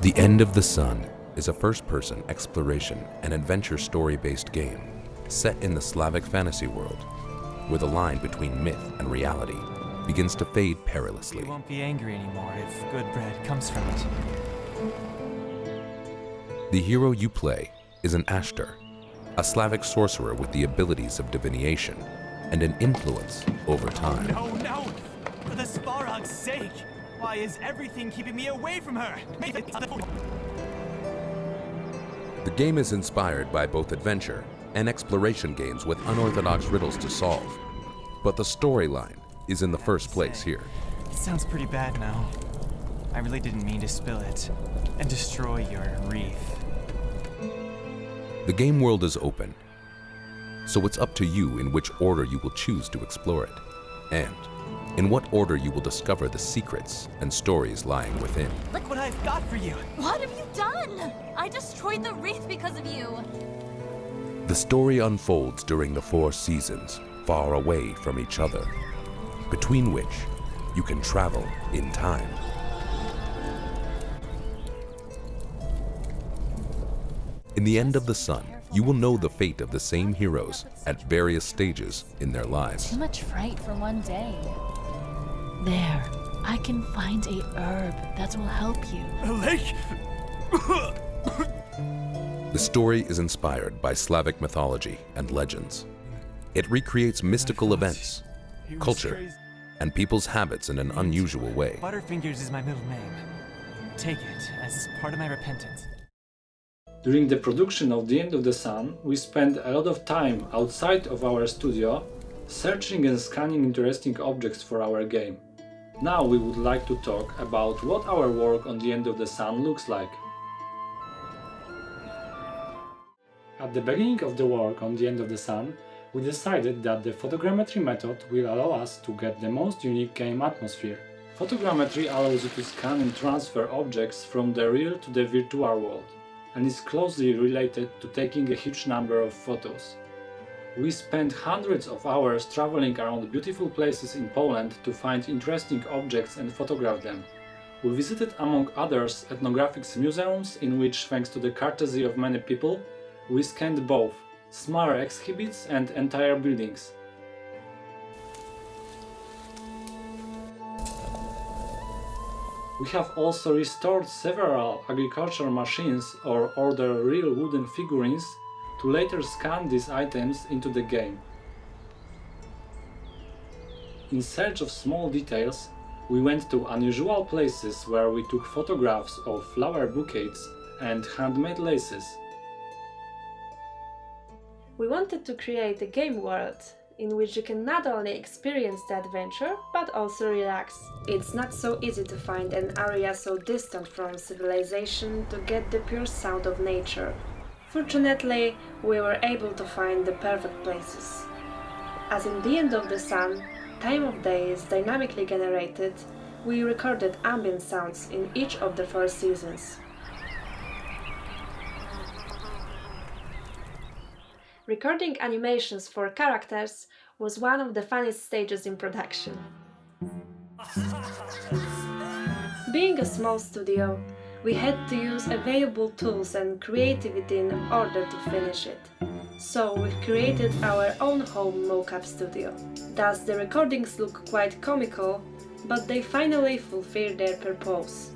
The End of the Sun is a first-person exploration and adventure story-based game set in the Slavic fantasy world, where the line between myth and reality begins to fade perilously. You won't be angry anymore if good bread comes from it. The hero you play is an Ashtar, a Slavic sorcerer with the abilities of divination and an influence over time. No! For the Sparrog's sake! Why is everything keeping me away from her? The game is inspired by both adventure and exploration games with unorthodox riddles to solve, but the storyline is in the first place here. It sounds pretty bad now. I really didn't mean to spill it and destroy your wreath. The game world is open, so it's up to you in which order you will choose to explore it, and in what order you will discover the secrets and stories lying within. Look what I've got for you! What have you done? I destroyed the wreath because of you. The story unfolds during the 4 seasons, far away from each other, between which you can travel in time. In The End of the Sun, you will know the fate of the same heroes at various stages in their lives. Too much fright for one day. There, I can find a herb that will help you. A lake? The story is inspired by Slavic mythology and legends. It recreates mystical events, culture, and people's habits in an unusual way. Butterfingers is my middle name. Take it as part of my repentance. During the production of The End of the Sun, we spent a lot of time outside of our studio searching and scanning interesting objects for our game. Now we would like to talk about what our work on The End of the Sun looks like. At the beginning of the work on The End of the Sun, we decided that the photogrammetry method will allow us to get the most unique game atmosphere. Photogrammetry allows you to scan and transfer objects from the real to the virtual world, and is closely related to taking a huge number of photos. We spent hundreds of hours traveling around beautiful places in Poland to find interesting objects and photograph them. We visited, among others, ethnographic museums in which, thanks to the courtesy of many people, we scanned both smaller exhibits and entire buildings. We have also restored several agricultural machines or ordered real wooden figurines to later scan these items into the game. In search of small details, we went to unusual places where we took photographs of flower bouquets and handmade laces. We wanted to create a game world in which you can not only experience the adventure, but also relax. It's not so easy to find an area so distant from civilization to get the pure sound of nature. Fortunately, we were able to find the perfect places. As in The End of the Sun, time of day is dynamically generated, we recorded ambient sounds in each of the 4 seasons. Recording animations for characters was one of the funniest stages in production. Being a small studio, we had to use available tools and creativity in order to finish it. So we created our own home mocap studio. Thus the recordings look quite comical, but they finally fulfill their purpose.